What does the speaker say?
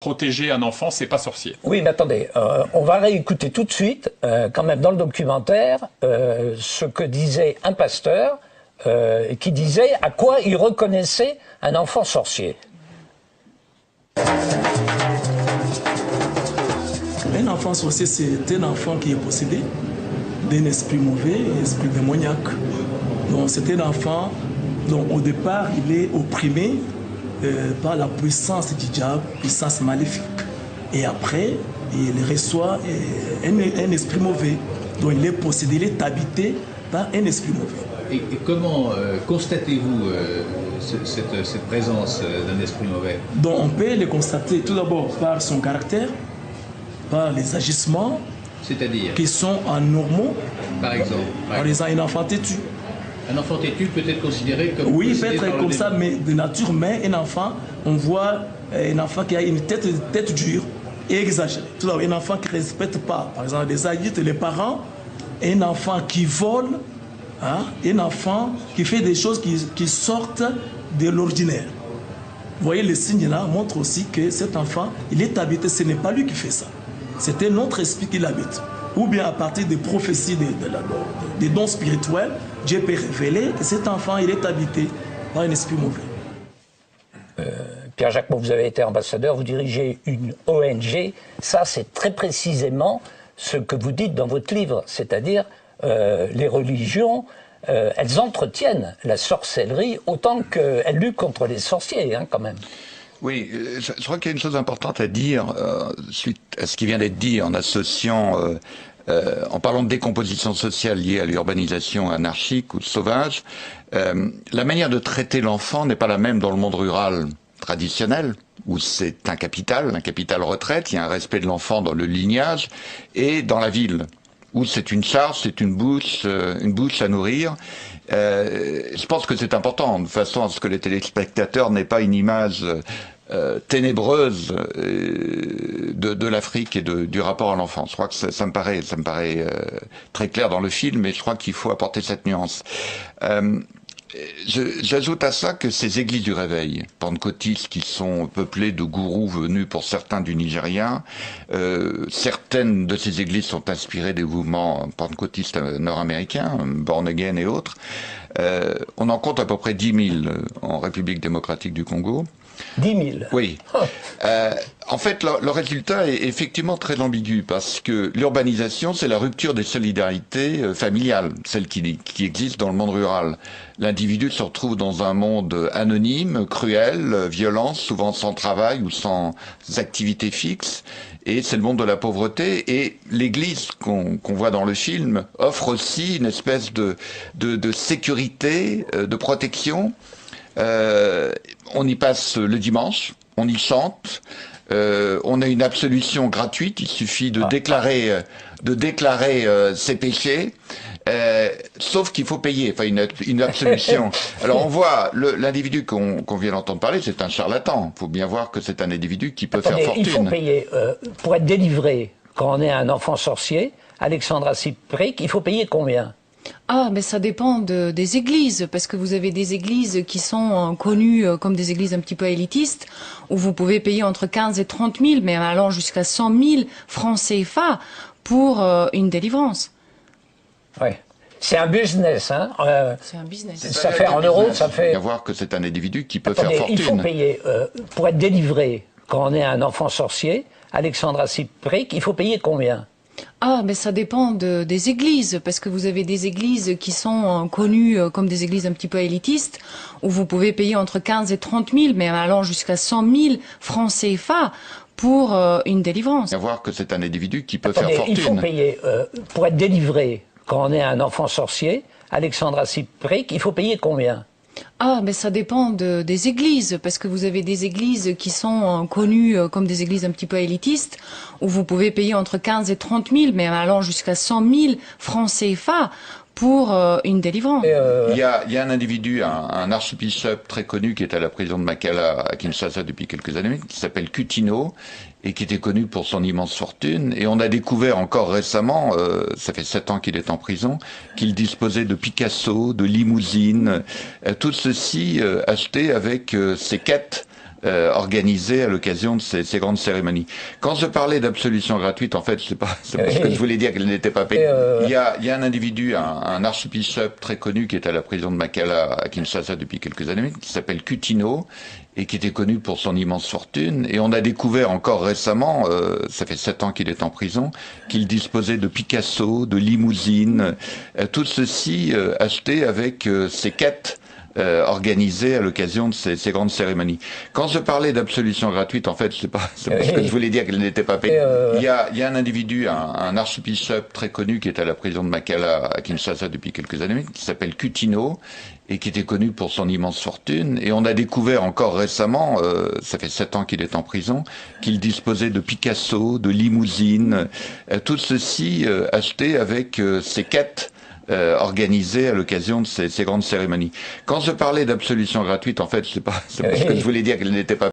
Protéger un enfant, c'est pas sorcier. Oui, mais attendez, on va réécouter tout de suite, quand même dans le documentaire, ce que disait un pasteur qui disait à quoi il reconnaissait un enfant sorcier. Un enfant sorcier, c'est un enfant qui est possédé d'un esprit mauvais, un esprit démoniaque. Donc c'est un enfant dont au départ il est opprimé par la puissance du diable, puissance maléfique. Et après, il reçoit un esprit mauvais, dont il est possédé, il est habité par un esprit mauvais. Et comment constatez-vous cette présence d'un esprit mauvais? Donc on peut le constater tout d'abord par son caractère, par les agissements, c'est-à-dire qui sont anormaux. Par exemple, par exemple, un enfant têtu. Un enfant têtu peut être considéré comme... Oui, il peut être comme ça, mais de nature, mais un enfant, on voit un enfant qui a une tête dure et exagérée. Tout d'abord, un enfant qui ne respecte pas, par exemple, les adultes, les parents, un enfant qui vole, hein, un enfant qui fait des choses qui sortent de l'ordinaire. Vous voyez, les signes là montrent aussi que cet enfant, il est habité, ce n'est pas lui qui fait ça. C'est un autre esprit qui l'habite. Ou bien à partir des prophéties, des dons spirituels, Dieu peut révéler que cet enfant, il est habité par un esprit mauvais. Pierre-Jacques, vous avez été ambassadeur, vous dirigez une ONG. Ça, c'est très précisément ce que vous dites dans votre livre. C'est-à-dire, les religions, elles entretiennent la sorcellerie autant qu'elles luttent contre les sorciers, hein, quand même. Oui, je crois qu'il y a une chose importante à dire suite à ce qui vient d'être dit en associant, en parlant de décomposition sociale liée à l'urbanisation anarchique ou sauvage. La manière de traiter l'enfant n'est pas la même dans le monde rural traditionnel, où c'est un capital retraite, il y a un respect de l'enfant dans le lignage, et dans la ville, où c'est une charge, c'est une bouche à nourrir. Je pense que c'est important, de façon à ce que les téléspectateurs n'aient pas une image ténébreuse de l'Afrique et du rapport à l'enfance. Je crois que ça me paraît très clair dans le film, et je crois qu'il faut apporter cette nuance. J'ajoute à ça que ces églises du réveil pentecôtistes qui sont peuplées de gourous venus pour certains du Nigeria, certaines de ces églises sont inspirées des mouvements pentecôtistes nord-américains, Born Again et autres. On en compte à peu près 10 000 en République démocratique du Congo. 10 000. Oui. En fait, le résultat est effectivement très ambigu parce que l'urbanisation, c'est la rupture des solidarités familiales, celles qui existent dans le monde rural. L'individu se retrouve dans un monde anonyme, cruel, violent, souvent sans travail ou sans activité fixe. Et c'est le monde de la pauvreté. Et l'Église qu'on voit dans le film offre aussi une espèce de sécurité, de protection. On y passe le dimanche, on y chante, on a une absolution gratuite, il suffit de déclarer ses péchés, sauf qu'il faut payer, enfin une absolution. Alors on voit l'individu qu'on vient d'entendre parler, c'est un charlatan. Il faut bien voir que c'est un individu qui peut faire fortune. Il faut payer pour être délivré quand on est un enfant sorcier. Alexandra Cypric, il faut payer combien? Ah, mais ça dépend des églises, parce que vous avez des églises qui sont connues comme des églises un petit peu élitistes, où vous pouvez payer entre 15 et 30 000, mais allant jusqu'à 100 000 francs CFA pour une délivrance. Oui. C'est un business, hein. C'est un business. Ça fait en euros, ça fait... Il faut bien voir que c'est un individu qui peut faire fortune. Il faut payer, pour être délivré quand on est un enfant sorcier, Alexandra Cypric, il faut payer combien? Ah, mais ça dépend des églises, parce que vous avez des églises qui sont connues comme des églises un petit peu élitistes, où vous pouvez payer entre 15 et 30 000, mais allant jusqu'à 100 000 francs CFA pour une délivrance. Il faut bien voir que c'est un individu qui peut faire fortune. Il faut payer, pour être délivré quand on est un enfant sorcier, Alexandra Cypric, il faut payer combien? Ah, mais ça dépend des églises, parce que vous avez des églises qui sont connues comme des églises un petit peu élitistes, où vous pouvez payer entre 15 et 30 000, mais allant jusqu'à 100 000 francs CFA pour une délivrance. Il y a un individu, un archbishop très connu qui est à la prison de Makala à Kinshasa depuis quelques années, qui s'appelle Coutinho, et qui était connu pour son immense fortune. Et on a découvert encore récemment, ça fait 7 ans qu'il est en prison, qu'il disposait de Picasso, de limousines, tout ceci acheté avec ses quêtes organisées à l'occasion de ces grandes cérémonies. Quand je parlais d'absolution gratuite, en fait, c'est parce que je voulais dire qu'elle n'était pas payée. Il y a un individu, un archbishop très connu qui est à la prison de Makala à Kinshasa depuis quelques années, qui s'appelle Coutinho, et qui était connu pour son immense fortune. Et on a découvert encore récemment, ça fait 7 ans qu'il est en prison, qu'il disposait de Picasso, de limousines, tout ceci acheté avec ses quêtes organisées à l'occasion de ces grandes cérémonies. Quand je parlais d'absolution gratuite, en fait, c'est parce que je voulais dire qu'elle n'était pas payée. Il y a un individu, un archbishop très connu qui est à la prison de Makala à Kinshasa depuis quelques années, qui s'appelle Coutinho, et qui était connu pour son immense fortune. Et on a découvert encore récemment, ça fait 7 ans qu'il est en prison, qu'il disposait de Picasso, de limousines, tout ceci acheté avec ses quêtes organisées à l'occasion de ces grandes cérémonies. Quand je parlais d'absolution gratuite, en fait, c'est parce que je voulais dire qu'elle n'était pas